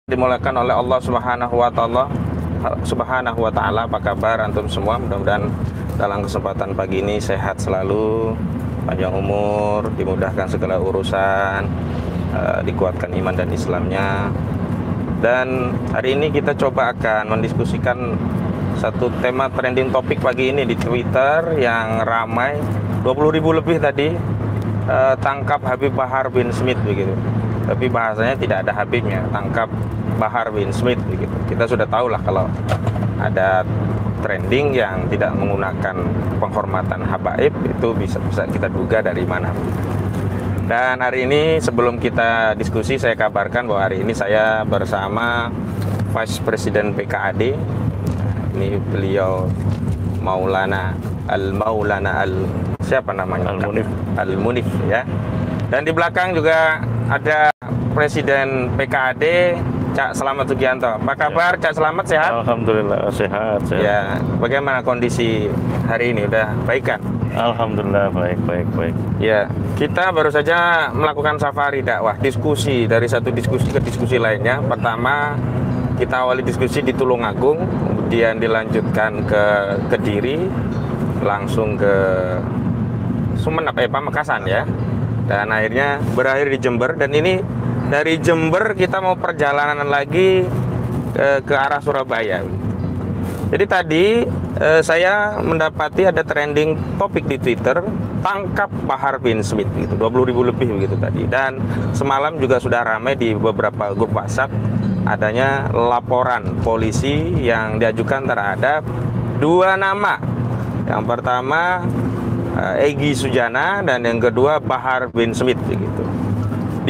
Dimuliakan oleh Allah Subhanahu wa taala. Apa kabar antum semua? Mudah-mudahan dalam kesempatan pagi ini sehat selalu, panjang umur, dimudahkan segala urusan, dikuatkan iman dan Islamnya. Dan hari ini kita coba akan mendiskusikan satu tema trending topik pagi ini di Twitter yang ramai, 20.000 lebih tadi, tangkap Habib Bahar bin Smith begitu. Tapi bahasanya tidak ada Habibnya, tangkap Bahar bin Smith begitu. Kita sudah tahu lah kalau ada trending yang tidak menggunakan penghormatan habaib, itu bisa kita duga dari mana. Dan hari ini sebelum kita diskusi, saya kabarkan bahwa hari ini saya bersama Vice President PKAD. Ini beliau Maulana siapa namanya? Al-Munif ya. Dan di belakang juga ada Presiden PKAD, Cak Slamet Sugianto. Apa kabar, Cak Slamet, sehat? Alhamdulillah sehat. Ya, bagaimana kondisi hari ini? Udah baik kan? Alhamdulillah baik. Ya, kita baru saja melakukan safari dakwah, diskusi dari satu diskusi ke diskusi lainnya. Pertama, kita awali diskusi di Tulungagung, kemudian dilanjutkan ke Kediri, langsung ke Sumeneb, Pamekasan ya. Dan akhirnya berakhir di Jember. Dan ini dari Jember kita mau perjalanan lagi ke arah Surabaya. Jadi tadi saya mendapati ada trending topik di Twitter, tangkap Bahar bin Smith gitu, 20.000 lebih begitu tadi. Dan semalam juga sudah ramai di beberapa grup WhatsApp adanya laporan polisi yang diajukan terhadap dua nama. Yang pertama Egy Sujana dan yang kedua Bahar bin Smith begitu.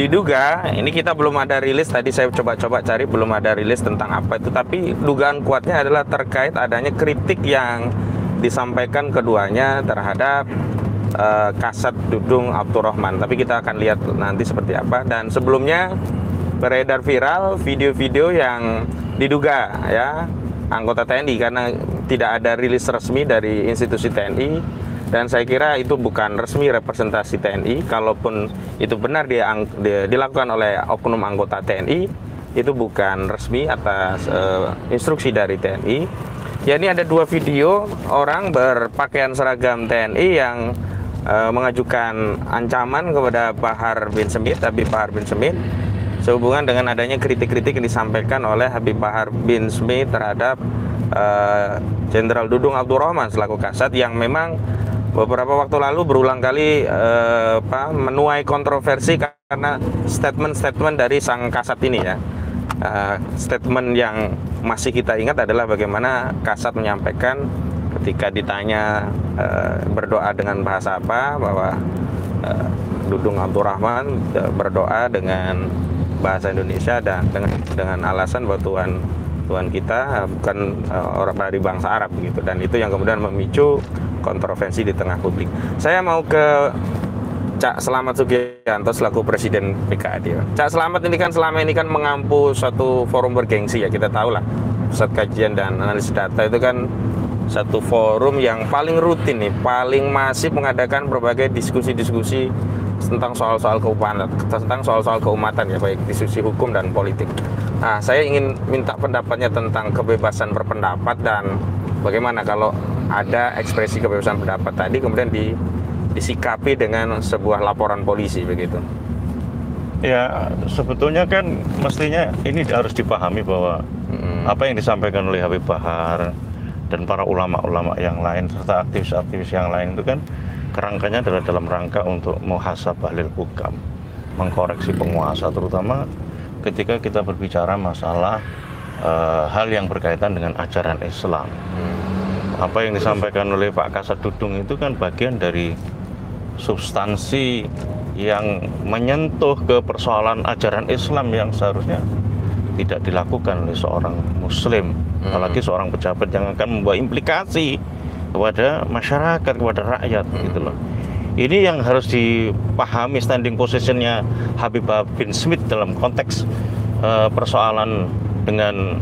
Diduga, ini kita belum ada rilis, tadi saya coba-coba cari, belum ada rilis tentang apa itu, tapi dugaan kuatnya adalah terkait adanya kritik yang disampaikan keduanya terhadap Kasat Dudung Abdurrahman. Tapi kita akan lihat nanti seperti apa. Dan sebelumnya beredar viral video-video yang diduga ya anggota TNI, karena tidak ada rilis resmi dari institusi TNI. Dan saya kira itu bukan resmi representasi TNI. Kalaupun itu benar dilakukan oleh oknum anggota TNI, itu bukan resmi atas instruksi dari TNI. Ya, ini ada dua video orang berpakaian seragam TNI yang mengajukan ancaman kepada Bahar bin Smith, Habib Bahar bin Smith, sehubungan dengan adanya kritik-kritik yang disampaikan oleh Habib Bahar bin Smith terhadap Jenderal Dudung Abdurrahman selaku Kasat, yang memang beberapa waktu lalu berulang kali menuai kontroversi karena statement-statement dari sang Kasat ini ya. Statement yang masih kita ingat adalah bagaimana Kasat menyampaikan ketika ditanya berdoa dengan bahasa apa, bahwa Dudung Abdurrahman berdoa dengan bahasa Indonesia dan dengan alasan bahwa Tuhan kita bukan orang dari bangsa Arab begitu. Dan itu yang kemudian memicu kontroversi di tengah publik. Saya mau ke Cak Slamet Sugianto selaku Presiden PKAD. Cak Slamet ini kan selama ini kan mengampu suatu forum bergengsi ya, kita tahu lah. Pusat Kajian dan Analisis Data itu kan satu forum yang paling rutin nih, paling masif mengadakan berbagai diskusi-diskusi tentang soal-soal keumatan ya, baik diskusi hukum dan politik. Nah, saya ingin minta pendapatnya tentang kebebasan berpendapat dan bagaimana kalau ada ekspresi kebebasan pendapat tadi kemudian disikapi dengan sebuah laporan polisi begitu. Ya, sebetulnya kan mestinya ini harus dipahami bahwa apa yang disampaikan oleh Habib Bahar dan para ulama-ulama yang lain serta aktivis-aktivis yang lain itu kan kerangkanya adalah dalam rangka untuk muhasab ahlil hukam, mengkoreksi penguasa, terutama ketika kita berbicara masalah hal yang berkaitan dengan ajaran Islam. Apa yang disampaikan oleh Pak Kasat Dudung itu kan bagian dari substansi yang menyentuh ke persoalan ajaran Islam yang seharusnya tidak dilakukan oleh seorang muslim, apalagi seorang pejabat yang akan membawa implikasi kepada masyarakat, kepada rakyat gitu loh. Ini yang harus dipahami standing positionnya Habib bin Smith dalam konteks persoalan dengan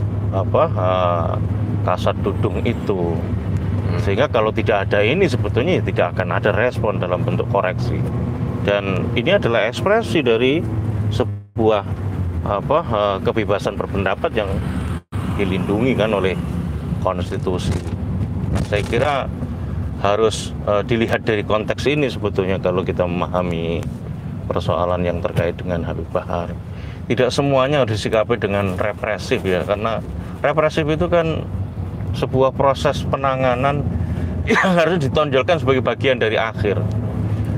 Kasat Dudung itu. Sehingga kalau tidak ada ini sebetulnya tidak akan ada respon dalam bentuk koreksi. Dan ini adalah ekspresi dari sebuah kebebasan berpendapat yang dilindungi kan oleh konstitusi. Saya kira harus dilihat dari konteks ini sebetulnya kalau kita memahami persoalan yang terkait dengan Habib Bahar. Tidak semuanya harus disikapi dengan represif ya, karena represif itu kan sebuah proses penanganan yang harus ditonjolkan sebagai bagian dari akhir.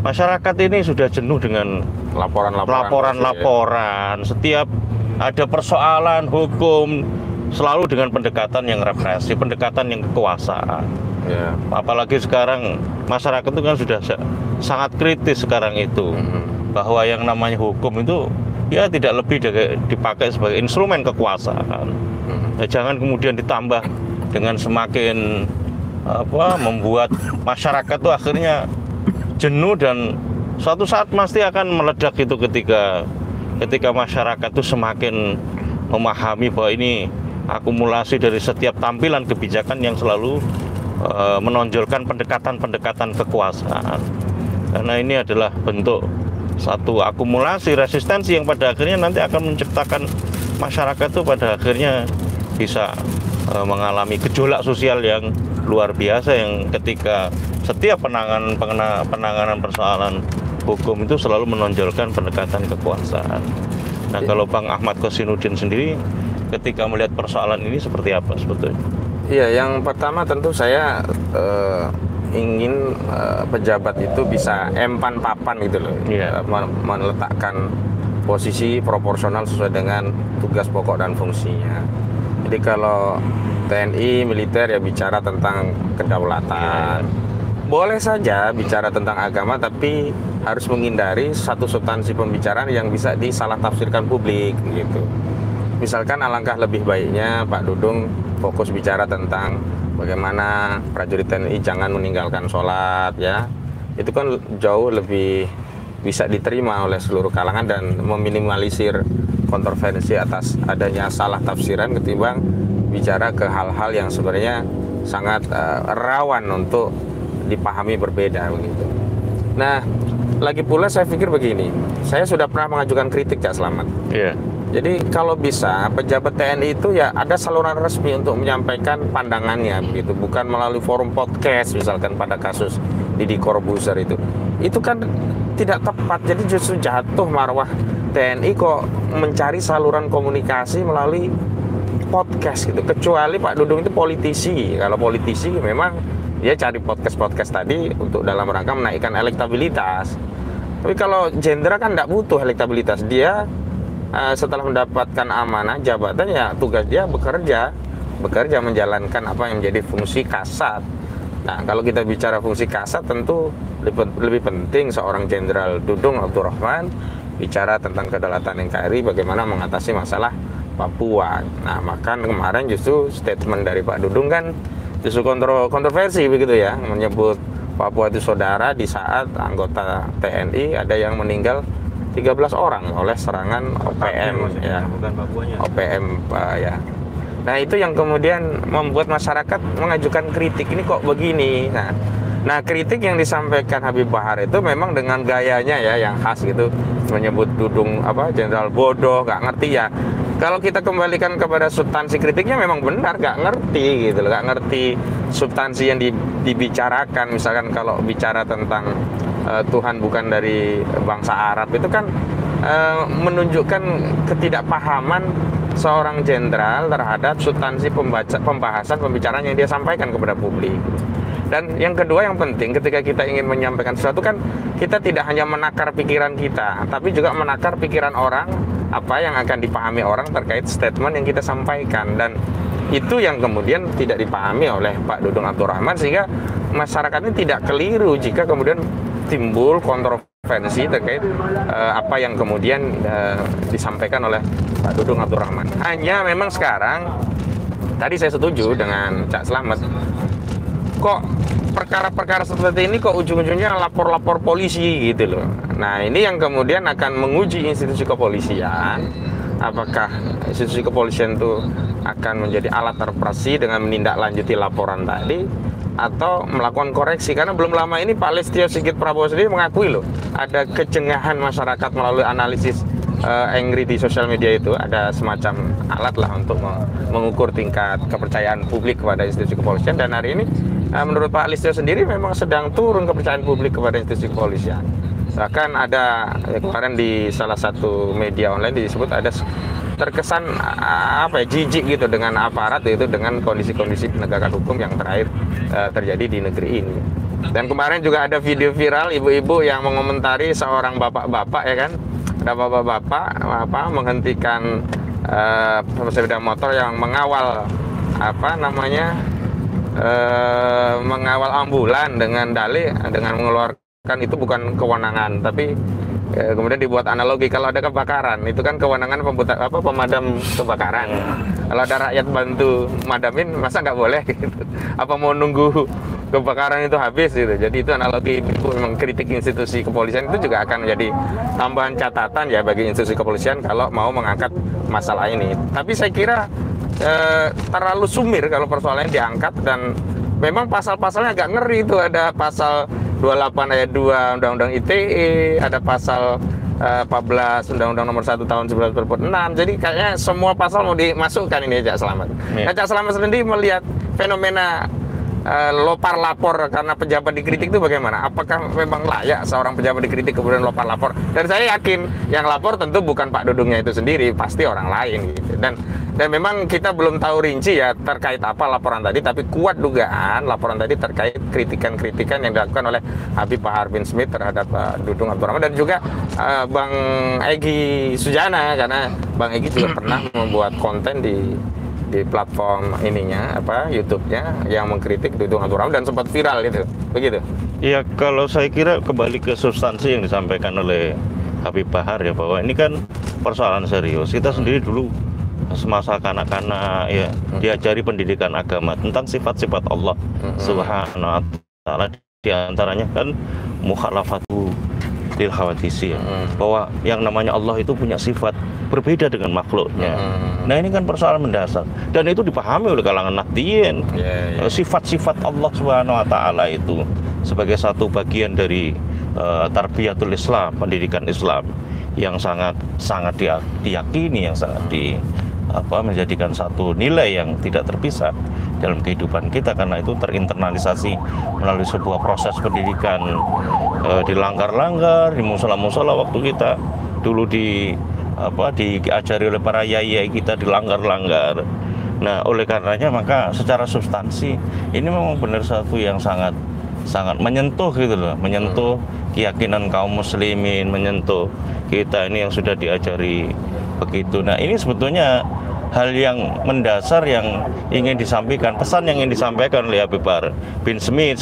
Masyarakat ini sudah jenuh dengan laporan-laporan. Setiap ada persoalan hukum selalu dengan pendekatan yang represif, pendekatan yang kekuasaan. Yeah. Apalagi sekarang masyarakat itu kan sudah sangat kritis sekarang itu, bahwa yang namanya hukum itu ya tidak lebih dipakai sebagai instrumen kekuasaan. Ya, jangan kemudian ditambah dengan semakin membuat masyarakat itu akhirnya jenuh, dan suatu saat pasti akan meledak itu ketika masyarakat itu semakin memahami bahwa ini akumulasi dari setiap tampilan kebijakan yang selalu menonjolkan pendekatan-pendekatan kekuasaan. Karena ini adalah bentuk satu akumulasi resistensi yang pada akhirnya nanti akan menciptakan masyarakat itu pada akhirnya bisa mengalami gejolak sosial yang luar biasa, yang ketika setiap penanganan persoalan hukum itu selalu menonjolkan pendekatan kekuasaan. Nah, kalau Bang Ahmad Kosinudin sendiri ketika melihat persoalan ini seperti apa sebetulnya? Iya, yang pertama tentu saya ingin pejabat itu bisa empan papan gitu loh, meletakkan posisi proporsional sesuai dengan tugas pokok dan fungsinya. Jadi kalau TNI, militer ya bicara tentang kedaulatan. Boleh saja bicara tentang agama, tapi harus menghindari satu substansi pembicaraan yang bisa disalah tafsirkan publik gitu. Misalkan alangkah lebih baiknya Pak Dudung fokus bicara tentang bagaimana prajurit TNI jangan meninggalkan sholat ya. Itu kan jauh lebih bisa diterima oleh seluruh kalangan dan meminimalisir kontroversi atas adanya salah tafsiran ketimbang bicara ke hal-hal yang sebenarnya sangat rawan untuk dipahami berbeda begitu. Nah, lagi pula saya pikir begini, saya sudah pernah mengajukan kritik Cak Slamet. Iya. Jadi kalau bisa pejabat TNI itu ya ada saluran resmi untuk menyampaikan pandangannya begitu, bukan melalui forum podcast misalkan pada kasus Didi Corbuzier itu. Itu kan tidak tepat. Jadi justru jatuh marwah TNI kok mencari saluran komunikasi melalui podcast gitu. Kecuali Pak Dudung itu politisi. Kalau politisi memang dia cari podcast tadi untuk dalam rangka menaikkan elektabilitas. Tapi kalau jenderal kan tidak butuh elektabilitas. Dia setelah mendapatkan amanah jabatan ya tugas dia bekerja menjalankan apa yang menjadi fungsi kasat. Nah, kalau kita bicara fungsi kasat tentu lebih penting seorang Jenderal Dudung Abdurrahman bicara tentang kedaulatan NKRI, bagaimana mengatasi masalah Papua. Nah, maka kemarin justru statement dari Pak Dudung kan justru kontroversi begitu ya, menyebut Papua itu saudara di saat anggota TNI ada yang meninggal 13 orang oleh serangan OPM ya. OPM ya. Nah, itu yang kemudian membuat masyarakat mengajukan kritik, ini kok begini. Nah, kritik yang disampaikan Habib Bahar itu memang dengan gayanya ya yang khas gitu, menyebut Dudung jenderal bodoh, nggak ngerti ya. Kalau kita kembalikan kepada substansi kritiknya memang benar nggak ngerti gitu loh, nggak ngerti substansi yang dibicarakan. Misalkan kalau bicara tentang Tuhan bukan dari bangsa Arab, itu kan menunjukkan ketidakpahaman seorang jenderal terhadap substansi pembahasan yang dia sampaikan kepada publik. Dan yang kedua yang penting ketika kita ingin menyampaikan sesuatu kan kita tidak hanya menakar pikiran kita, tapi juga menakar pikiran orang, apa yang akan dipahami orang terkait statement yang kita sampaikan. Dan itu yang kemudian tidak dipahami oleh Pak Dudung Abdurrahman, sehingga masyarakat ini tidak keliru jika kemudian timbul kontroversi terkait apa yang kemudian disampaikan oleh Pak Dudung Abdurrahman. Hanya memang sekarang, tadi saya setuju dengan Cak Slamet, kok perkara-perkara seperti ini kok ujung-ujungnya lapor-lapor polisi gitu loh. Nah, ini yang kemudian akan menguji institusi kepolisian. Apakah institusi kepolisian itu akan menjadi alat represi dengan menindaklanjuti laporan tadi, atau melakukan koreksi? Karena belum lama ini Pak Listio Sigit Prabowo sendiri mengakui loh, ada kecengahan masyarakat melalui analisis angry di sosial media itu ada semacam alat lah untuk mengukur tingkat kepercayaan publik kepada institusi kepolisian, dan hari ini menurut Pak Listio sendiri memang sedang turun kepercayaan publik kepada institusi kepolisian. Bahkan ada kemarin di salah satu media online disebut ada terkesan jijik gitu dengan aparat, itu dengan kondisi-kondisi penegakan hukum yang terakhir terjadi di negeri ini. Dan kemarin juga ada video viral ibu-ibu yang mengomentari seorang bapak-bapak, ya kan, ada bapak-bapak menghentikan sepeda motor yang mengawal mengawal ambulan dengan dalih dengan mengeluarkan itu bukan kewenangan, tapi kemudian dibuat analogi kalau ada kebakaran itu kan kewenangan pemadam kebakaran. Kalau ada rakyat bantu madamin, masa nggak boleh gitu? Apa mau nunggu kebakaran itu habis gitu? Jadi itu analogi memang kritik institusi kepolisian itu juga akan menjadi tambahan catatan ya bagi institusi kepolisian kalau mau mengangkat masalah ini. Tapi saya kira terlalu sumir kalau persoalannya diangkat, dan memang pasal-pasalnya agak ngeri itu. Ada pasal 28 ayat 2 Undang-Undang ITE, ada pasal 14 Undang-Undang nomor 1 tahun 1996. Jadi kayaknya semua pasal mau dimasukkan ini Cak Selamat. Nah, Cak Selamat sendiri melihat fenomena lopar lapor karena pejabat dikritik itu bagaimana? Apakah memang layak seorang pejabat dikritik kemudian lopar lapor? Dan saya yakin yang lapor tentu bukan Pak Dudungnya itu sendiri, pasti orang lain gitu. Dan memang kita belum tahu rinci ya terkait apa laporan tadi, tapi kuat dugaan laporan tadi terkait kritikan-kritikan yang dilakukan oleh Habib Bahar bin Smith terhadap Dudung Abdurrahman, dan juga Bang Egy Sujana, karena Bang Egy juga pernah membuat konten di platform ininya YouTube-nya yang mengkritik Dudung Abdurrahman dan sempat viral itu. Begitu. Iya, kalau saya kira kembali ke substansi yang disampaikan oleh Habib Bahar ya, bahwa ini kan persoalan serius. Kita sendiri dulu semasa kanak-kanak ya diajari pendidikan agama tentang sifat-sifat Allah Subhanahu wa taala, di antaranya kan mukhalafatu lil khawadisi ya, bahwa yang namanya Allah itu punya sifat berbeda dengan makhluknya. Nah, ini kan persoalan mendasar dan itu dipahami oleh kalangan Nahdliyin. Sifat-sifat Allah Subhanahu wa taala itu sebagai satu bagian dari tarbiyatul Islam, pendidikan Islam yang sangat diyakini, yang sangat menjadikan satu nilai yang tidak terpisah dalam kehidupan kita, karena itu terinternalisasi melalui sebuah proses pendidikan dilanggar-langgar di musola-musola waktu kita dulu diajari oleh para yai kita, dilanggar-langgar. Nah, oleh karenanya maka secara substansi ini memang benar satu yang sangat menyentuh gitu loh, menyentuh keyakinan kaum muslimin, menyentuh kita ini yang sudah diajari begitu. Nah, ini sebetulnya hal yang mendasar yang ingin disampaikan, pesan yang ingin disampaikan oleh Habib Bahar bin Smith,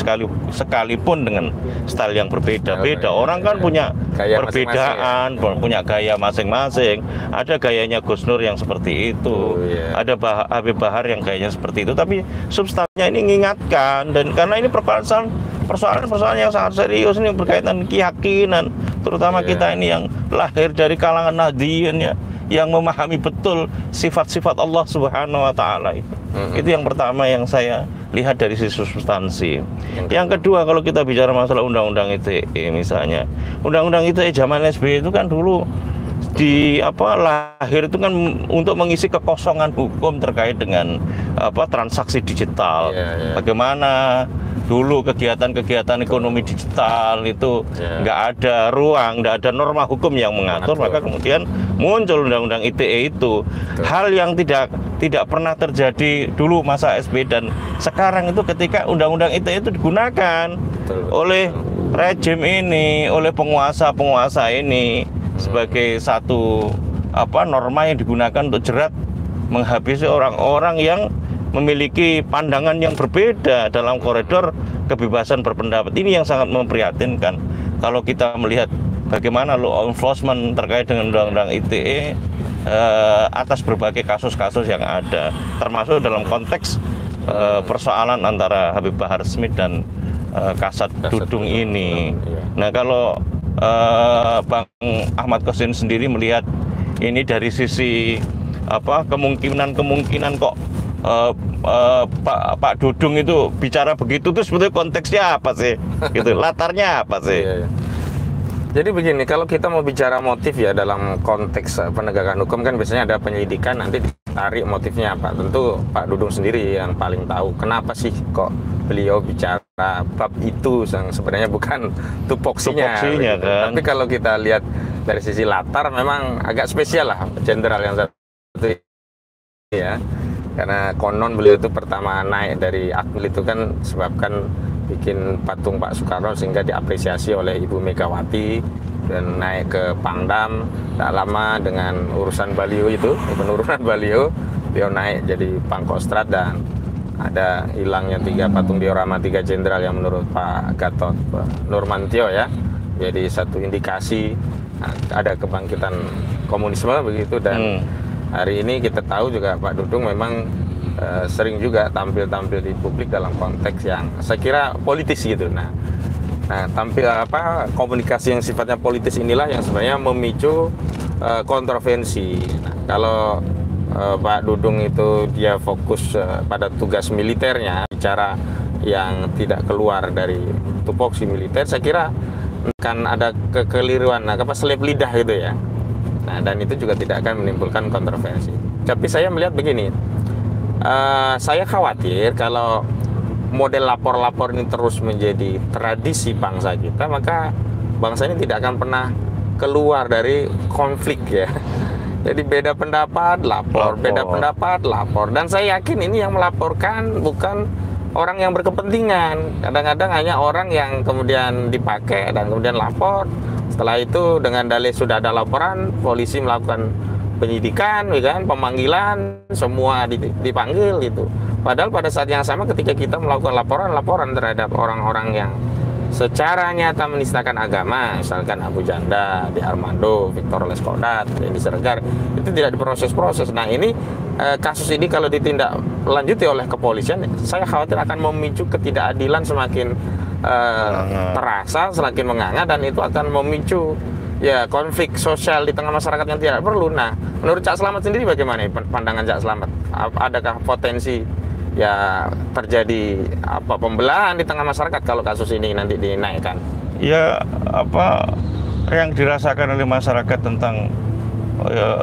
sekalipun dengan style yang berbeda-beda. Orang kan punya gaya perbedaan, punya gaya masing-masing. Ada gayanya Gus Nur yang seperti itu, ada Habib Bahar yang gayanya seperti itu. Tapi substansinya ini mengingatkan, dan karena ini persoalan yang sangat serius ini berkaitan keyakinan, terutama kita ini yang lahir dari kalangan Nahdliyin ya, yang memahami betul sifat-sifat Allah Subhanahu wa taala itu. Itu yang pertama yang saya lihat dari sisi substansi. Yang kedua, kalau kita bicara masalah undang-undang ITE misalnya. Undang-undang ITE zaman SBY itu kan dulu lahir itu kan untuk mengisi kekosongan hukum terkait dengan transaksi digital. Bagaimana dulu kegiatan-kegiatan ekonomi digital itu nggak ada ruang, nggak ada norma hukum yang mengatur, maka kemudian muncul undang-undang ITE itu. Hal yang tidak pernah terjadi dulu masa SBY, dan sekarang itu ketika undang-undang ITE itu digunakan oleh rejim ini, oleh penguasa-penguasa ini sebagai satu norma yang digunakan untuk jerat menghabisi orang-orang yang memiliki pandangan yang berbeda dalam koridor kebebasan berpendapat. Ini yang sangat memprihatinkan kalau kita melihat bagaimana law enforcement terkait dengan undang-undang ITE atas berbagai kasus-kasus yang ada, termasuk dalam konteks persoalan antara Habib Bahar Smith dan Kasat Dudung ini. Nah, kalau Bang Ahmad Qasim sendiri melihat ini dari sisi kemungkinan kok Pak Dudung itu bicara begitu, itu sebetulnya konteksnya apa sih? Gitu, latarnya apa sih? Jadi begini, kalau kita mau bicara motif ya dalam konteks penegakan hukum kan biasanya ada penyelidikan, nanti ditarik motifnya apa. Tentu Pak Dudung sendiri yang paling tahu kenapa sih kok beliau bicara bab itu yang sebenarnya bukan tupoksinya. Kan? Tapi kalau kita lihat dari sisi latar memang agak spesial lah jenderal yang satu ya. Karena konon beliau itu pertama naik dari Akmil itu kan sebabkan bikin patung Pak Soekarno sehingga diapresiasi oleh Ibu Megawati, dan naik ke Pangdam tak lama dengan urusan baliho itu, penurunan baliho, beliau naik jadi Pangkostrat, dan ada hilangnya 3 patung diorama 3 jenderal yang menurut Pak Gatot Nurmantio ya, jadi satu indikasi ada kebangkitan komunisme begitu. Dan hari ini kita tahu juga Pak Dudung memang sering juga tampil-tampil di publik dalam konteks yang saya kira politis gitu. Nah tampil komunikasi yang sifatnya politis inilah yang sebenarnya memicu kontroversi. Nah, kalau Pak Dudung itu dia fokus pada tugas militernya, bicara yang tidak keluar dari tupoksi militer, saya kira akan ada kekeliruan, selip lidah gitu ya. Nah, dan itu juga tidak akan menimbulkan kontroversi. Tapi saya melihat begini, saya khawatir kalau model lapor-lapor ini terus menjadi tradisi bangsa kita, maka bangsa ini tidak akan pernah keluar dari konflik ya. Jadi beda pendapat, lapor, beda pendapat, lapor. Dan saya yakin ini yang melaporkan bukan orang yang berkepentingan. Kadang-kadang hanya orang yang kemudian dipakai dan kemudian lapor. Setelah itu dengan dalih sudah ada laporan, polisi melakukan penyidikan, kan, pemanggilan, semua dipanggil gitu. Padahal pada saat yang sama ketika kita melakukan laporan terhadap orang-orang yang secara nyata menistakan agama, misalkan Abu Janda, Di Armando, Victor Leskodat, Denny Siregar, itu tidak diproses-proses. Nah ini kasus ini kalau ditindak lanjuti oleh kepolisian, saya khawatir akan memicu ketidakadilan semakin terasa, semakin menganga, dan itu akan memicu ya konflik sosial di tengah masyarakat yang tidak perlu. Nah, menurut Cak Slamet sendiri bagaimana pandangan Cak Slamet? Adakah potensi ya terjadi pembelahan di tengah masyarakat kalau kasus ini nanti dinaikkan? Ya, yang dirasakan oleh masyarakat tentang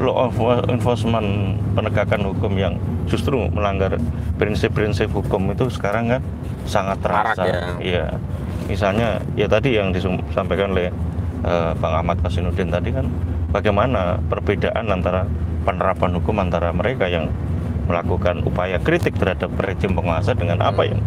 law enforcement, penegakan hukum yang justru melanggar prinsip-prinsip hukum itu sekarang kan sangat terasa. Ya, misalnya ya tadi yang disampaikan oleh Bang Ahmad Kasinudin tadi kan, bagaimana perbedaan antara penerapan hukum antara mereka yang melakukan upaya kritik terhadap rejim penguasa dengan apa yang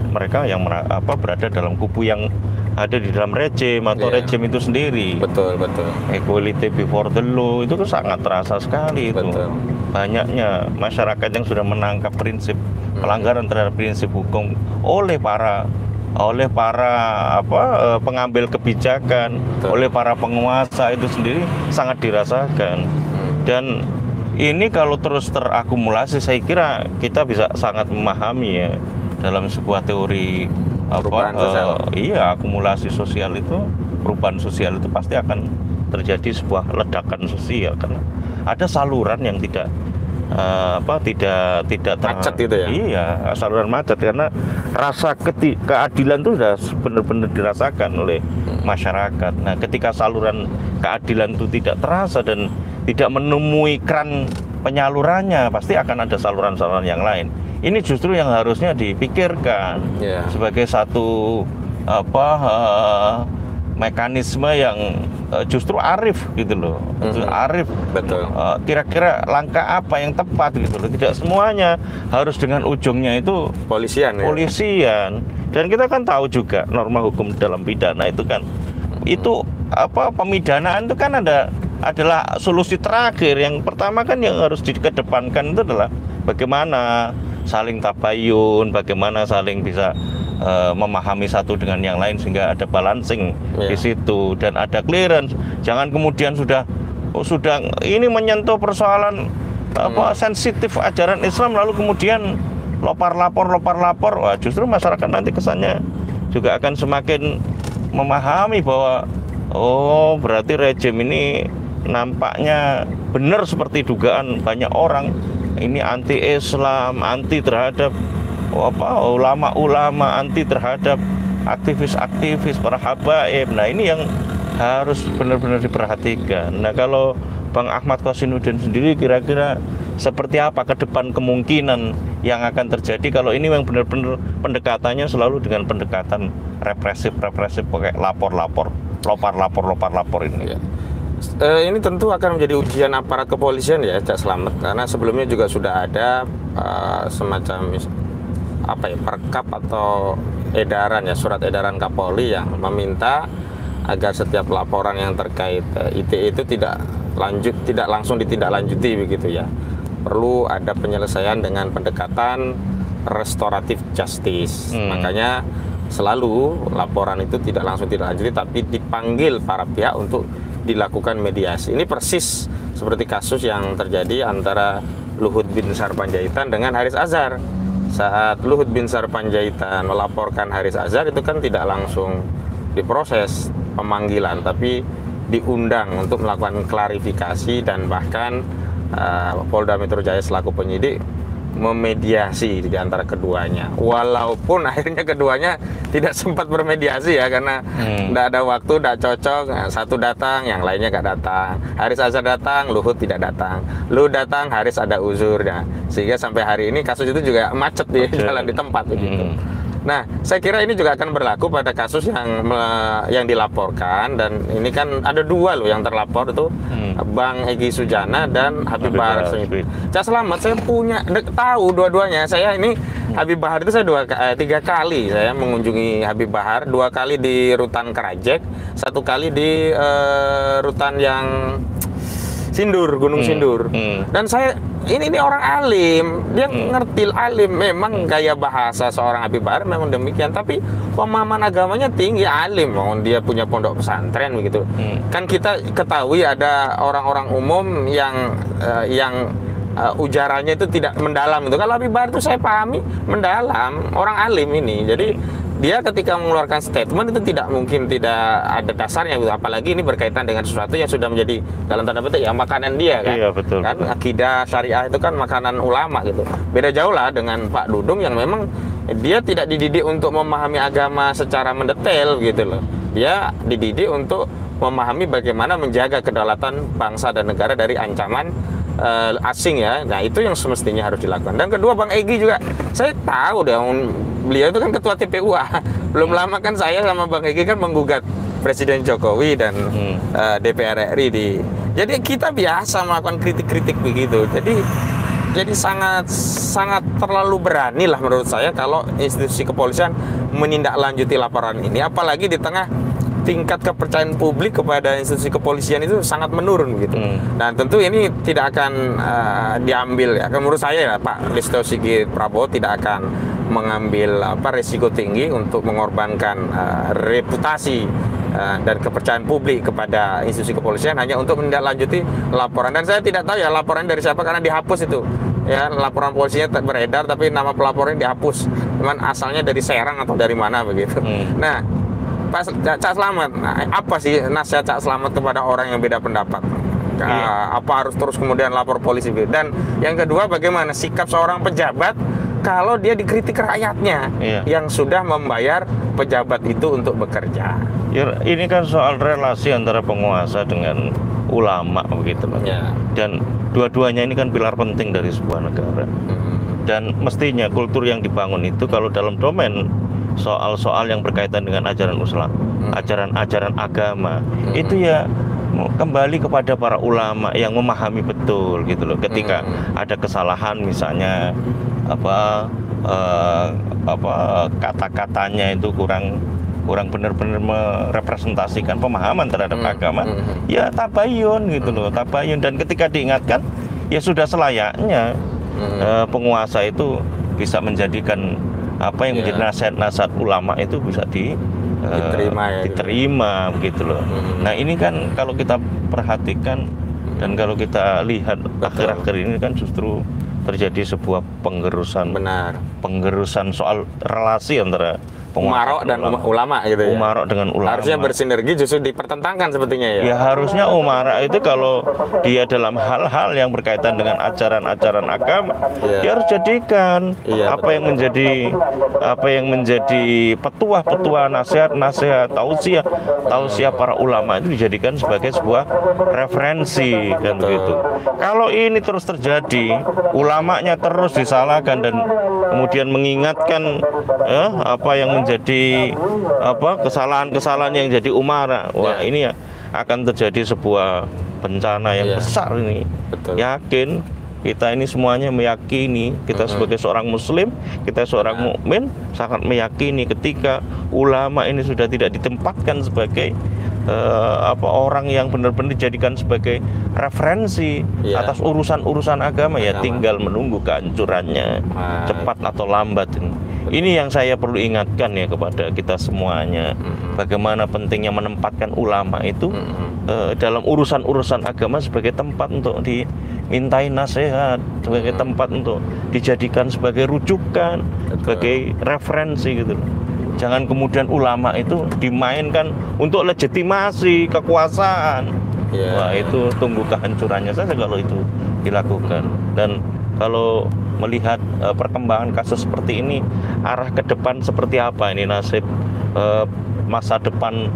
mereka yang berada dalam kubu yang ada di dalam rejim atau rejim itu sendiri. Betul. Equality before the law itu sangat terasa sekali itu. Betul. Banyaknya masyarakat yang sudah menangkap prinsip pelanggaran terhadap prinsip hukum oleh para pengambil kebijakan, oleh para penguasa itu sendiri sangat dirasakan. Dan ini kalau terus terakumulasi, saya kira kita bisa sangat memahami ya dalam sebuah teori akumulasi sosial itu, perubahan sosial itu pasti akan terjadi sebuah ledakan sosial karena ada saluran yang tidak macet gitu ya. Iya, saluran macet karena rasa keadilan itu sudah benar-benar dirasakan oleh masyarakat. Nah, ketika saluran keadilan itu tidak terasa dan tidak menemui keran penyalurannya, pasti akan ada saluran-saluran yang lain. Ini justru yang harusnya dipikirkan sebagai satu mekanisme yang justru arif gitu loh. Arif. Betul. Kira-kira langkah apa yang tepat gitu loh. Tidak semuanya harus dengan ujungnya itu polisian. Dan kita kan tahu juga norma hukum dalam pidana itu kan itu pemidanaan itu kan adalah solusi terakhir. Yang pertama kan yang harus dikedepankan itu adalah bagaimana saling tabayun, bagaimana saling bisa memahami satu dengan yang lain sehingga ada balancing di situ dan ada clearance. Jangan kemudian sudah ini menyentuh persoalan sensitif ajaran Islam lalu kemudian lopar lapor. Wah, justru masyarakat nanti kesannya juga akan semakin memahami bahwa berarti rejim ini nampaknya benar seperti dugaan banyak orang, ini anti Islam, anti terhadap ulama-ulama, anti terhadap aktivis-aktivis, para habaib. Nah, ini yang harus benar-benar diperhatikan. Nah, kalau Bang Ahmad Kosinudin sendiri kira-kira seperti apa ke depan kemungkinan yang akan terjadi kalau ini yang benar-benar pendekatannya selalu dengan pendekatan represif pakai lapor ini. Ya. Ini tentu akan menjadi ujian aparat kepolisian ya, Cak Slamet, karena sebelumnya juga sudah ada semacam perkap atau edaran ya, surat edaran Kapolri yang meminta agar setiap laporan yang terkait ITE itu tidak langsung ditindaklanjuti begitu ya. Perlu ada penyelesaian dengan pendekatan restoratif justice. Makanya selalu laporan itu tidak langsung ditindaklanjuti, tapi dipanggil para pihak untuk dilakukan mediasi. Ini persis seperti kasus yang terjadi antara Luhut Binsar Panjaitan dengan Haris Azhar. Saat Luhut Binsar Panjaitan melaporkan Haris Azhar itu kan tidak langsung diproses pemanggilan, tapi diundang untuk melakukan klarifikasi, dan bahkan Polda Metro Jaya selaku penyidik memediasi di antara keduanya. Walaupun akhirnya keduanya tidak sempat bermediasi ya, karena tidak ada waktu, tidak cocok. Satu datang, yang lainnya nggak datang. Haris Azhar datang, Luhut tidak datang. Luhut datang, Haris ada uzur. Nah, sehingga sampai hari ini kasus itu juga macet di jalan di tempat begitu. Nah, saya kira ini juga akan berlaku pada kasus yang dilaporkan, dan ini kan ada dua loh yang terlapor itu, Bang Egy Sujana dan Habib Bahar Smith. Cak Slamet, saya tahu dua-duanya. Saya ini Habib Bahar itu saya 3 kali saya mengunjungi Habib Bahar, 2 kali di Rutan Kerajek, 1 kali di rutan yang Sindur, Gunung Sindur. Dan ini orang alim, dia ngerti alim. Memang gaya bahasa seorang Habib Bahar memang demikian, tapi pemahaman agamanya tinggi, alim. Dia punya pondok pesantren begitu. Kan kita ketahui ada orang-orang umum yang ujarannya itu tidak mendalam itu. Kalau Habib Bahar itu saya pahami mendalam, orang alim ini. Jadi dia ketika mengeluarkan statement itu tidak mungkin tidak ada dasarnya gitu. Apalagi ini berkaitan dengan sesuatu yang sudah menjadi dalam tanda petik ya makanan dia kan. Iya, betul. Kan akidah syariah itu kan makanan ulama gitu. Beda jauh lah dengan Pak Dudung yang memang dia tidak dididik untuk memahami agama secara mendetail gitu loh. Dia dididik untuk memahami bagaimana menjaga kedaulatan bangsa dan negara dari ancaman asing ya. Nah, itu yang semestinya harus dilakukan. Dan kedua, Bang Egy juga saya tahu dong, beliau itu kan ketua TPUA. Belum lama kan saya sama Bang Egy kan menggugat Presiden Jokowi dan DPR RI jadi kita biasa melakukan kritik-kritik begitu. Jadi sangat terlalu berani lah menurut saya kalau institusi kepolisian menindaklanjuti laporan ini, apalagi di tengah tingkat kepercayaan publik kepada institusi kepolisian itu sangat menurun gitu. Nah, tentu ini tidak akan diambil ya. Menurut saya ya, Pak Listio Sigit Prabowo tidak akan mengambil risiko tinggi untuk mengorbankan reputasi dan kepercayaan publik kepada institusi kepolisian hanya untuk menindaklanjuti laporan. Dan saya tidak tahu ya laporan dari siapa karena dihapus itu. Ya, laporan polisinya beredar tapi nama pelapornya dihapus. Cuman asalnya dari Serang atau dari mana begitu. Nah, Pak Cak Slamet, apa sih nasihat Cak Slamet kepada orang yang beda pendapat? Apa harus terus kemudian lapor polisi? Dan yang kedua, bagaimana sikap seorang pejabat kalau dia dikritik rakyatnya yang sudah membayar pejabat itu untuk bekerja? Ya, ini kan soal relasi antara penguasa dengan ulama begitu, Pak. Dan dua-duanya ini kan pilar penting dari sebuah negara. Dan mestinya kultur yang dibangun itu kalau dalam domain soal-soal yang berkaitan dengan ajaran Islam, ajaran agama, itu ya kembali kepada para ulama yang memahami betul gitu loh. Ketika ada kesalahan misalnya kata-katanya itu kurang benar-benar merepresentasikan pemahaman terhadap agama, ya tabayun gitu loh, tabayun. Dan ketika diingatkan, ya sudah selayaknya penguasa itu bisa menjadikan apa yang menjadi nasihat-nasihat ulama itu bisa diterima begitu loh. Nah, ini kan kalau kita perhatikan dan kalau kita lihat akhir-akhir ini kan justru terjadi sebuah penggerusan soal relasi antara Umarok dan ulama gitu ya. Umarok dengan ulama. Harusnya bersinergi, justru dipertentangkan sepertinya ya. Ya harusnya umarok itu kalau dia dalam hal-hal yang berkaitan dengan ajaran-ajaran agama, dia harus jadikan apa yang menjadi petuah-petuah, nasihat-nasihat, tausiah para ulama itu dijadikan sebagai sebuah referensi kan begitu. Kalau ini terus terjadi, ulamanya terus disalahkan dan kemudian mengingatkan apa yang menjadi kesalahan-kesalahan yang jadi umara. Wah, ini ya akan terjadi sebuah bencana yang besar ini. Betul. Yakin kita ini semuanya meyakini, kita sebagai seorang muslim, kita seorang mukmin sangat meyakini ketika ulama ini sudah tidak ditempatkan sebagai orang yang benar-benar dijadikan sebagai referensi atas urusan-urusan agama, ya tinggal menunggu kehancurannya cepat atau lambat. Ini yang saya perlu ingatkan ya kepada kita semuanya, bagaimana pentingnya menempatkan ulama itu dalam urusan-urusan agama sebagai tempat untuk dimintai nasihat, sebagai tempat untuk dijadikan sebagai rujukan, sebagai referensi gitu. Jangan kemudian ulama itu dimainkan untuk legitimasi kekuasaan. Wah, itu tunggu kehancurannya saja kalau itu dilakukan. Dan kalau melihat perkembangan kasus seperti ini, arah ke depan seperti apa ini nasib masa depan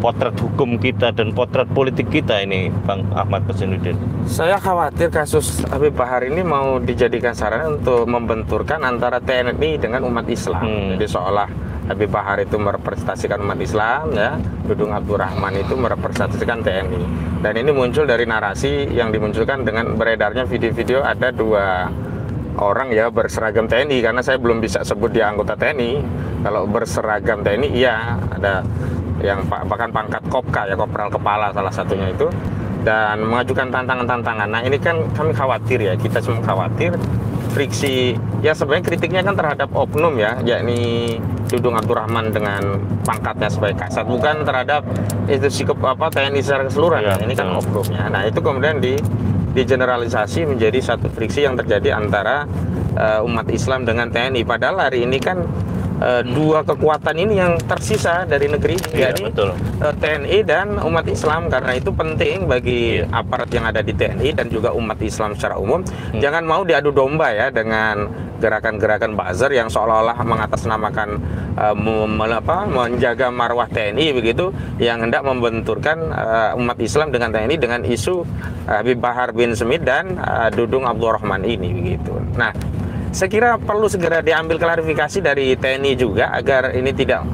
potret hukum kita dan potret politik kita ini, Bang Ahmad Kozinudin? Saya khawatir kasus Habib Bahar ini mau dijadikan sarana untuk membenturkan antara TNI dengan umat Islam. Jadi seolah Habib Bahar itu merepresentasikan umat Islam, ya, Dudung Abdurrahman itu merepresentasikan TNI. Dan ini muncul dari narasi yang dimunculkan dengan beredarnya video-video ada 2 orang ya berseragam TNI, karena saya belum bisa sebut dia anggota TNI. Kalau berseragam TNI, iya, ada yang bahkan pangkat Kopka ya, Kopral Kepala salah satunya itu, dan mengajukan tantangan-tantangan. Nah, ini kan kami khawatir ya, kita semua khawatir friksi. Ya sebenarnya kritiknya kan terhadap oknum ya, yakni Dudung Abdurrahman dengan pangkatnya sebagai Kasat, bukan terhadap institusi TNI secara keseluruhan. Ini kan oknumnya. Nah, itu kemudian digeneralisasi menjadi satu friksi yang terjadi antara umat Islam dengan TNI. Padahal hari ini kan 2 kekuatan ini yang tersisa dari negeri, yakni TNI dan umat Islam. Karena itu penting bagi aparat yang ada di TNI dan juga umat Islam secara umum, jangan mau diadu domba ya dengan gerakan-gerakan buzzer yang seolah-olah mengatasnamakan menjaga marwah TNI begitu, yang hendak membenturkan umat Islam dengan TNI dengan isu Habib Bahar bin Smith dan Dudung Abdurrahman ini begitu. Nah, saya kira perlu segera diambil klarifikasi dari TNI juga agar ini tidak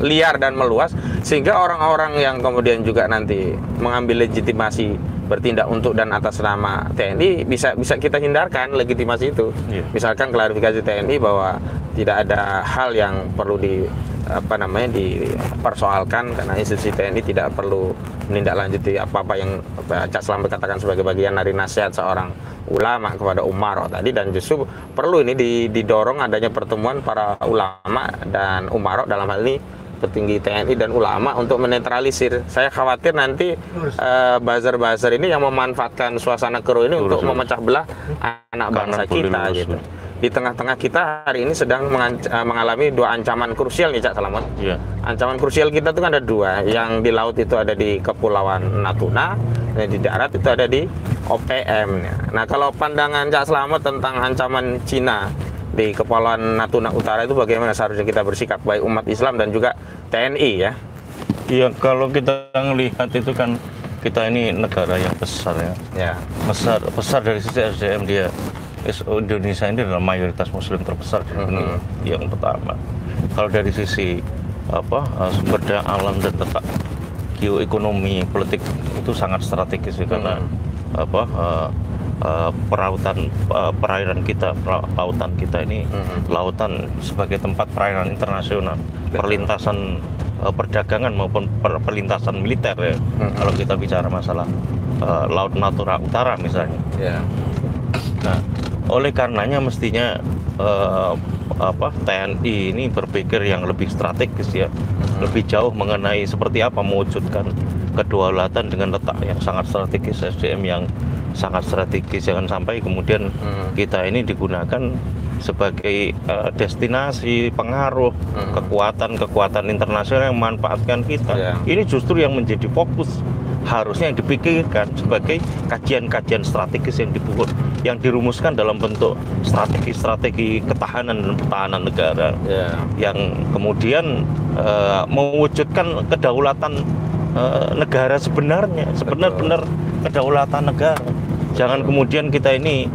liar dan meluas, sehingga orang-orang yang kemudian juga nanti mengambil legitimasi bertindak untuk dan atas nama TNI bisa kita hindarkan legitimasi itu. Misalkan klarifikasi TNI bahwa tidak ada hal yang perlu dipersoalkan karena institusi TNI tidak perlu menindaklanjuti apa-apa yang Cak Selamat katakan sebagai bagian dari nasihat seorang ulama kepada Umarok tadi, dan justru perlu ini didorong adanya pertemuan para ulama dan Umarok, dalam hal ini petinggi TNI dan ulama, untuk menetralisir. Saya khawatir nanti buzzer-buzzer ini yang memanfaatkan suasana keruh ini untuk memecah belah anak bangsa kita gitu. Di tengah-tengah kita hari ini sedang mengalami 2 ancaman krusial nih, Cak Selamat. Ancaman krusial kita itu kan ada 2. Yang di laut itu ada di Kepulauan Natuna, dan di darat itu ada di OPM. Nah, kalau pandangan Cak Selamat tentang ancaman Cina di Kepulauan Natuna Utara itu bagaimana seharusnya kita bersikap, baik umat Islam dan juga TNI ya? Iya, kalau kita melihat itu kan kita ini negara yang besar ya. Besar dari sisi SDM dia. Indonesia ini adalah mayoritas muslim terbesar di dunia. Yang pertama. Kalau dari sisi sumber daya alam dan letak geoekonomi politik itu sangat strategis karena perairan kita, lautan kita ini lautan sebagai tempat perairan internasional, perlintasan perdagangan maupun perlintasan militer ya. Kalau kita bicara masalah Laut Natuna Utara misalnya. Nah, oleh karenanya mestinya TNI ini berpikir yang lebih strategis ya, lebih jauh mengenai seperti apa mewujudkan kedaulatan dengan letak yang sangat strategis, SDM yang sangat strategis. Jangan sampai kemudian kita ini digunakan sebagai destinasi pengaruh kekuatan internasional yang memanfaatkan kita. Ini justru yang menjadi fokus harusnya yang dipikirkan sebagai kajian-kajian strategis yang dirumuskan dalam bentuk strategi ketahanan dan pertahanan negara yang kemudian mewujudkan kedaulatan negara sebenar-benar kedaulatan negara. Jangan kemudian kita ini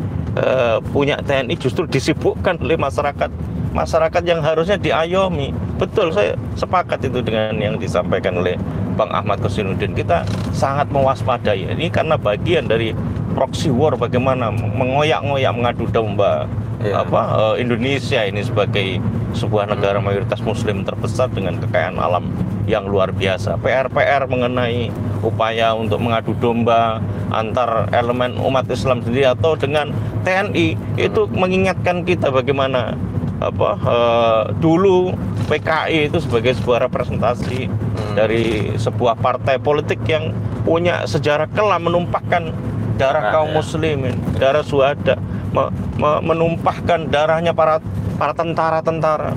punya TNI justru disibukkan oleh masyarakat yang harusnya diayomi. Betul, saya sepakat itu dengan yang disampaikan oleh Bang Ahmad Kossirudin. Kita sangat mewaspadai. Ini karena bagian dari proxy war, bagaimana mengoyak-ngoyak mengadu domba Indonesia ini sebagai sebuah negara mayoritas muslim terbesar dengan kekayaan alam yang luar biasa. PR mengenai upaya untuk mengadu domba antar elemen umat Islam sendiri atau dengan TNI itu mengingatkan kita bagaimana dulu PKI itu sebagai sebuah representasi dari sebuah partai politik yang punya sejarah kelam menumpahkan darah kaum muslimin, darah syuhada, menumpahkan darahnya para tentara-tentara.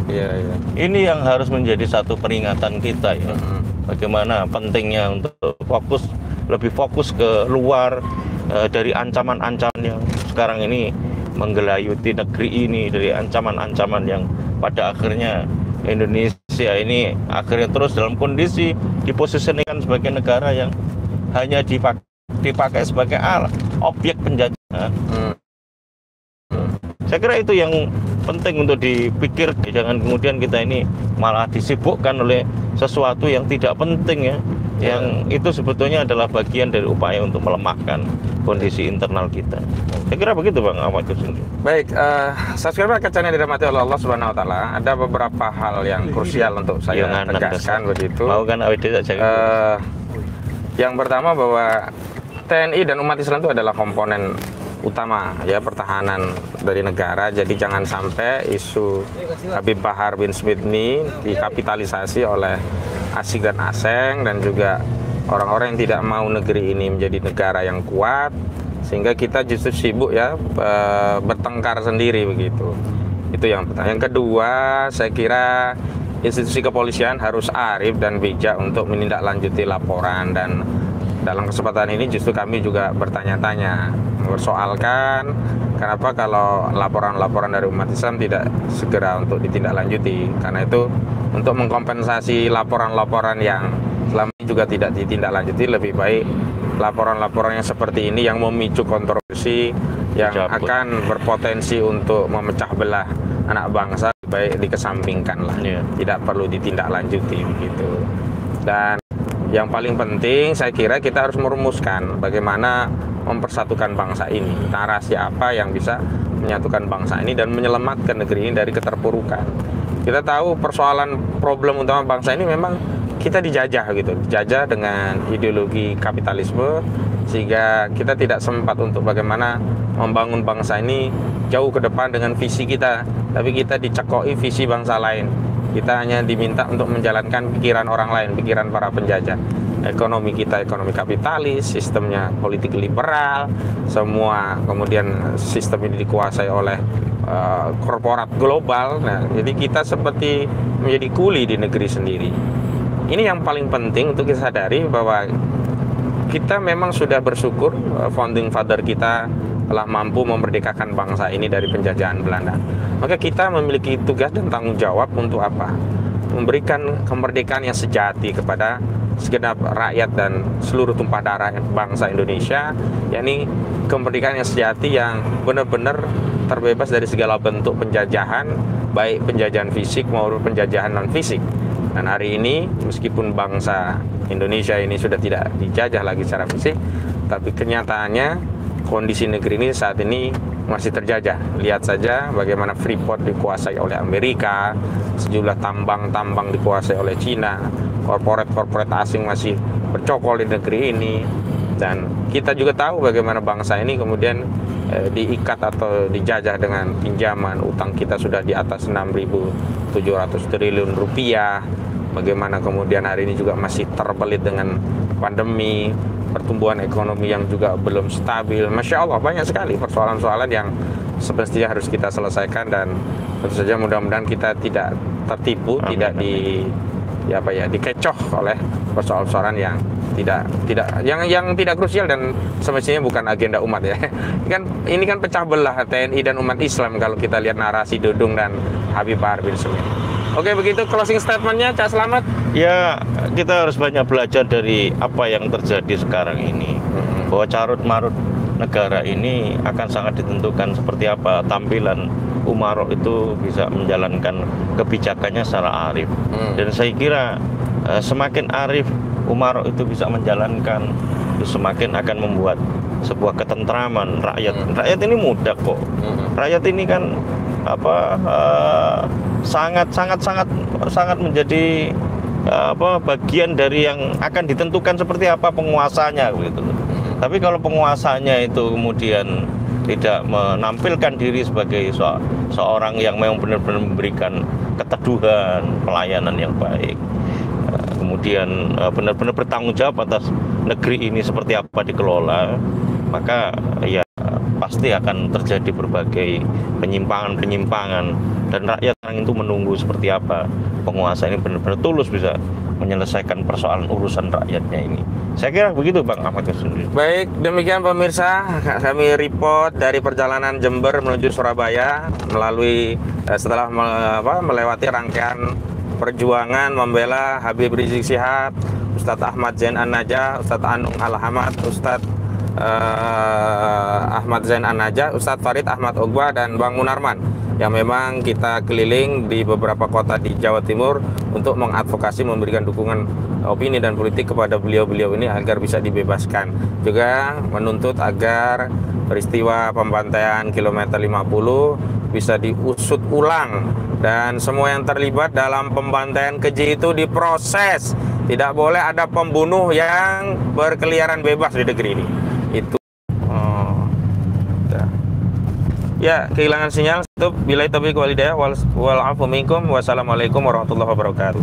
Ini yang harus menjadi satu peringatan kita ya. Bagaimana pentingnya untuk lebih fokus ke luar dari ancaman-ancaman yang sekarang ini menggelayuti negeri ini, dari ancaman-ancaman yang pada akhirnya Indonesia ini akhirnya terus dalam kondisi diposisikan sebagai negara yang hanya dipakai sebagai objek penjajahan. Saya kira itu yang penting untuk dipikir, jangan kemudian kita ini malah disibukkan oleh sesuatu yang tidak penting ya. Yang itu sebetulnya adalah bagian dari upaya untuk melemahkan kondisi internal kita. Saya kira begitu Bang Ahmad Kossirudin. Baik, subscriber kaca yang dirahmati oleh Allah Subhanahu Wa Taala, ada beberapa hal yang krusial untuk saya tegaskan begitu. Mau kan AWD saja. Yang pertama bahwa TNI dan umat Islam itu adalah komponen utama ya pertahanan dari negara. Jadi jangan sampai isu Habib Bahar bin Smith ini dikapitalisasi oleh asing dan aseng dan juga orang-orang yang tidak mau negeri ini menjadi negara yang kuat, sehingga kita justru sibuk ya bertengkar sendiri begitu. Itu yang pertama. Yang kedua, saya kira institusi kepolisian harus arif dan bijak untuk menindaklanjuti laporan, dan dalam kesempatan ini justru kami juga bertanya-tanya, mempersoalkan kenapa kalau laporan-laporan dari umat Islam tidak segera untuk ditindaklanjuti. Karena itu untuk mengkompensasi laporan-laporan yang selama ini juga tidak ditindaklanjuti, lebih baik laporan-laporan yang seperti ini yang memicu kontroversi, yang akan berpotensi untuk memecah belah anak bangsa, lebih baik dikesampingkan lah, tidak perlu ditindaklanjuti begitu. Dan yang paling penting saya kira kita harus merumuskan bagaimana mempersatukan bangsa ini, narasi apa yang bisa menyatukan bangsa ini dan menyelamatkan negeri ini dari keterpurukan. Kita tahu problem utama bangsa ini memang kita dijajah gitu, dijajah dengan ideologi kapitalisme, sehingga kita tidak sempat untuk bagaimana membangun bangsa ini jauh ke depan dengan visi kita, tapi kita dicekoi visi bangsa lain. Kita hanya diminta untuk menjalankan pikiran orang lain, pikiran para penjajah. Ekonomi kita ekonomi kapitalis, sistemnya politik liberal, semua kemudian sistem ini dikuasai oleh korporat global. Nah, jadi kita seperti menjadi kuli di negeri sendiri. Ini yang paling penting untuk kita sadari, bahwa kita memang sudah bersyukur founding father kita telah mampu memerdekakan bangsa ini dari penjajahan Belanda. Maka kita memiliki tugas dan tanggung jawab untuk apa? Memberikan kemerdekaan yang sejati kepada segenap rakyat dan seluruh tumpah darah bangsa Indonesia, yakni kemerdekaan yang sejati yang benar-benar terbebas dari segala bentuk penjajahan, baik penjajahan fisik maupun penjajahan non fisik. Dan hari ini meskipun bangsa Indonesia ini sudah tidak dijajah lagi secara fisik, tapi kenyataannya kondisi negeri ini saat ini masih terjajah. Lihat saja bagaimana Freeport dikuasai oleh Amerika, sejumlah tambang-tambang dikuasai oleh Cina, korporat-korporat asing masih bercokol di negeri ini. Dan kita juga tahu bagaimana bangsa ini kemudian diikat atau dijajah dengan pinjaman. Utang kita sudah di atas 6.700 triliun rupiah. Bagaimana kemudian hari ini juga masih terbelit dengan pandemi, pertumbuhan ekonomi yang juga belum stabil. Masya Allah, banyak sekali persoalan-persoalan yang semestinya harus kita selesaikan, dan tentu saja mudah-mudahan kita tidak tertipu, Amin, tidak dikecoh oleh persoalan-persoalan yang yang tidak krusial dan semestinya bukan agenda umat ya. Ini kan pecah belah TNI dan umat Islam kalau kita lihat narasi Dudung dan Habib Bahar bin Smith. Oke, begitu closing statementnya Cak Slamet. Ya, kita harus banyak belajar dari apa yang terjadi sekarang ini, bahwa carut marut negara ini akan sangat ditentukan seperti apa tampilan Umarok itu bisa menjalankan kebijakannya secara arif. Dan saya kira semakin arif Umarok itu bisa menjalankan, itu semakin akan membuat sebuah ketentraman rakyat. Rakyat ini mudah kok. Rakyat ini kan sangat menjadi bagian dari yang akan ditentukan seperti apa penguasanya gitu. Tapi kalau penguasanya itu kemudian tidak menampilkan diri sebagai seorang yang memang benar-benar memberikan keteduhan, pelayanan yang baik, kemudian benar-benar bertanggung jawab atas negeri ini seperti apa dikelola, maka ya pasti akan terjadi berbagai penyimpangan-penyimpangan, dan rakyat sekarang itu menunggu seperti apa penguasa ini benar-benar tulus bisa menyelesaikan persoalan urusan rakyatnya ini. Saya kira begitu Bang Ahmad sendiri. Baik, demikian pemirsa, kami report dari perjalanan Jember menuju Surabaya melalui setelah melewati rangkaian perjuangan membela Habib Rizik Syihab, Ustadz Ahmad Zain An-Najah, Ustadz Anung Al-Hamad, Ustadz Ahmad Zain An-Najah, Ustadz Farid Ahmad Uqbah, dan Bang Munarman, yang memang kita keliling di beberapa kota di Jawa Timur untuk mengadvokasi, memberikan dukungan opini dan politik kepada beliau-beliau ini agar bisa dibebaskan. Juga menuntut agar peristiwa pembantaian kilometer 50 bisa diusut ulang, dan semua yang terlibat dalam pembantaian keji itu diproses. Tidak boleh ada pembunuh yang berkeliaran bebas di negeri ini. Itu ya, kehilangan sinyal. Bila taufiq wal hidayah wal afu minkum. Wassalamualaikum warahmatullahi wabarakatuh.